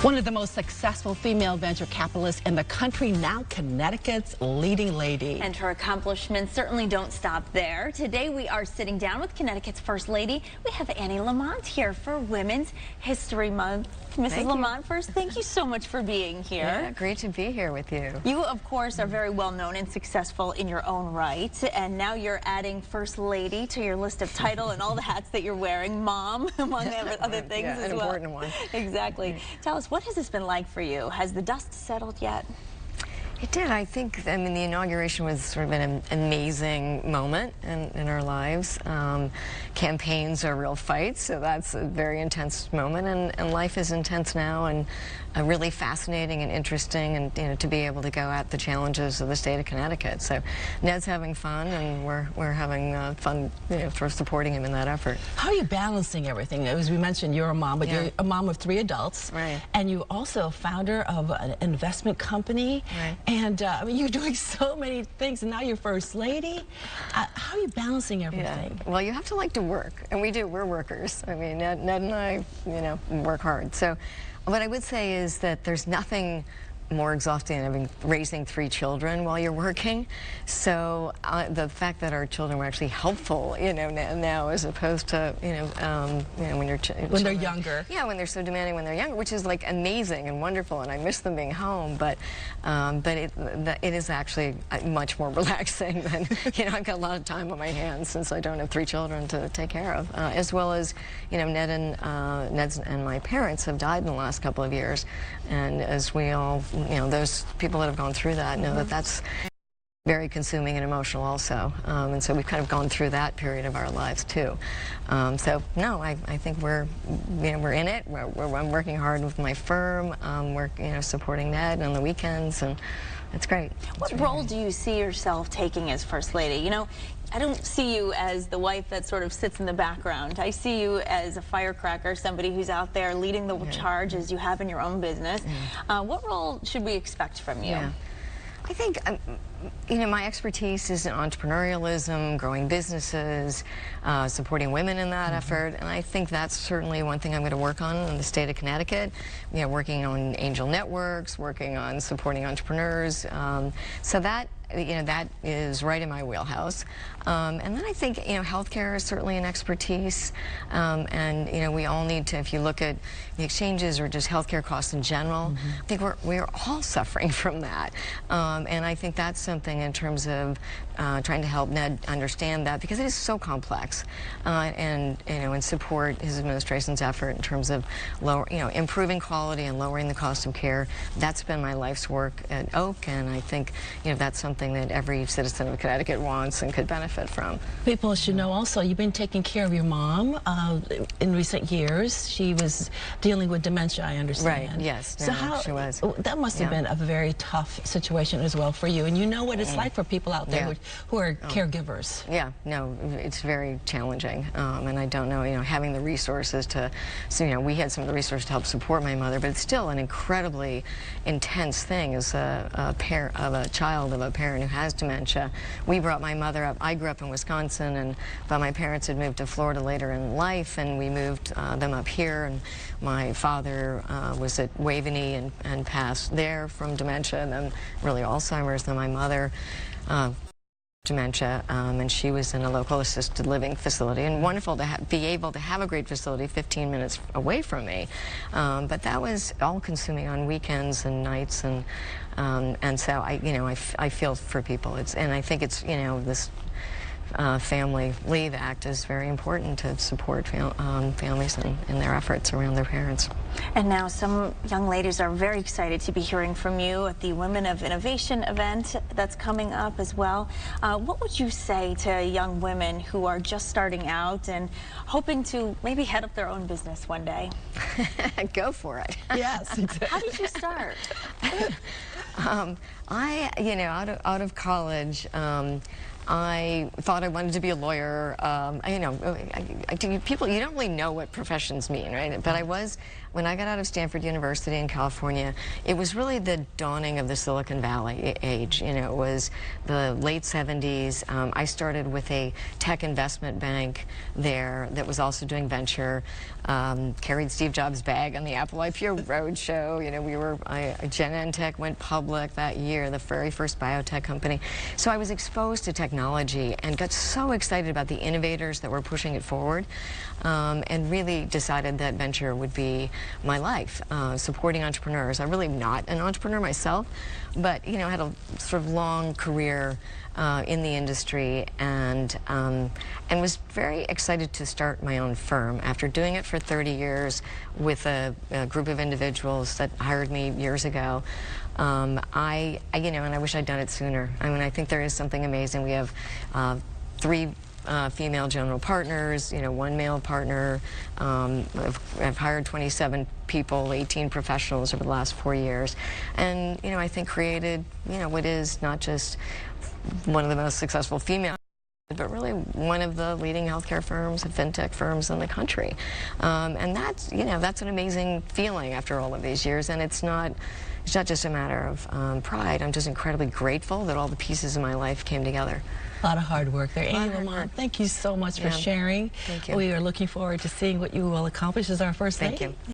One of the most successful female venture capitalists in the country, now Connecticut's leading lady. And her accomplishments certainly don't stop there. Today we are sitting down with Connecticut's First Lady. We have Annie Lamont here for Women's History Month. Mrs. Lamont, first, thank you so much for being here. Yeah, great to be here with you. You, of course, are very well known and successful in your own right, and now you're adding First Lady to your list of title and all the hats that you're wearing, Mom, among other things as well. An important one. Exactly. Tell us, what has this been like for you? Has the dust settled yet? It did. I think, I mean, the inauguration was sort of an amazing moment in our lives. Campaigns are real fights, so that's a very intense moment, and life is intense now, and really fascinating and interesting, and to be able to go at the challenges of the state of Connecticut. So Ned's having fun, and we're having fun, for supporting him in that effort. How are you balancing everything? As we mentioned, you're a mom, but you're a mom of 3 adults, right? And you also founder of an investment company, right? And I mean, you're doing so many things, and now you're First Lady. How are you balancing everything? Yeah. Well, you have to like to work, and we do. We're workers. I mean, Ned and I, work hard. So what I would say is that there's nothing more exhausting than raising 3 children while you're working. So the fact that our children were actually helpful, now as opposed to, when they're younger. Yeah, when they're so demanding when they're younger, which is like amazing and wonderful, and I miss them being home. But it is actually much more relaxing than, I've got a lot of time on my hands since I don't have 3 children to take care of, as well as, Ned and my parents have died in the last couple of years, and as we all, those people that have gone through that know that that's very consuming and emotional also. And so we've kind of gone through that period of our lives too. So no, I think we're in it. I'm working hard with my firm. We're supporting Ned on the weekends, and it's great. What role do you see yourself taking as First Lady? I don't see you as the wife that sort of sits in the background. I see you as a firecracker, somebody who's out there leading the charge as you have in your own business. What role should we expect from you? Yeah. I think, my expertise is in entrepreneurialism, growing businesses, supporting women in that effort, and I think that's certainly one thing I'm going to work on in the state of Connecticut. Working on angel networks, working on supporting entrepreneurs. So that that is right in my wheelhouse. And then I think, healthcare is certainly an expertise. And, we all need to, if you look at the exchanges or just healthcare costs in general, I think we're all suffering from that. And I think that's something in terms of trying to help Ned understand that, because it is so complex. And support his administration's effort in terms of improving quality and lowering the cost of care. That's been my life's work at Oak, and I think, that's something that every citizen of Connecticut wants and could benefit from. People should know also, you've been taking care of your mom in recent years. She was dealing with dementia, I understand. Right, yes, so she was. That must have been a very tough situation as well for you, and you know what it's like for people out there who are caregivers. Yeah, no, it's very challenging, and I don't know, having the resources to, we had some of the resources to help support my mother, but it's still an incredibly intense thing as a parent of a child of a parent who has dementia. We brought my mother up. I grew up in Wisconsin, but my parents had moved to Florida later in life, and we moved them up here, and my father was at Waveney and passed there from dementia, and then really Alzheimer's. Then my mother dementia, and she was in a local assisted living facility, and wonderful to be able to have a great facility 15 minutes away from me, but that was all consuming on weekends and nights, and so I feel for people. And I think it's this Family Leave Act is very important to support families in their efforts around their parents. And now some young ladies are very excited to be hearing from you at the Women of Innovation event that's coming up as well. What would you say to young women who are just starting out and hoping to maybe head up their own business one day? Go for it. Yes, exactly. How did you start? Out of college, I thought I wanted to be a lawyer. You know, people, you don't really know what professions mean, right? But I was, when I got out of Stanford University in California, it was really the dawning of the Silicon Valley age. You know, it was the late 70s. I started with a tech investment bank there that was also doing venture. Carried Steve Jobs' bag on the Apple IPO roadshow. You know, Genentech went public that year, the very first biotech company. So I was exposed to technology and got so excited about the innovators that were pushing it forward, and really decided that venture would be my life, supporting entrepreneurs. I'm really not an entrepreneur myself, but you know, I had a sort of long career in the industry, and was very excited to start my own firm after doing it for 30 years with a group of individuals that hired me years ago. You know, and I wish I'd done it sooner. I mean, I think there is something amazing. We have 3 female general partners, you know, 1 male partner. I've hired 27 people, 18 professionals over the last 4 years, and you know, I think created, you know, what is not just one of the most successful female, but really one of the leading healthcare firms and fintech firms in the country. And that's, you know, that's an amazing feeling after all of these years. And it's not just a matter of pride. I'm just incredibly grateful that all the pieces of my life came together. A lot of hard work there. Annie Lamont, thank you so much for sharing. Thank you. We are looking forward to seeing what you will accomplish as our first lady. Thank you.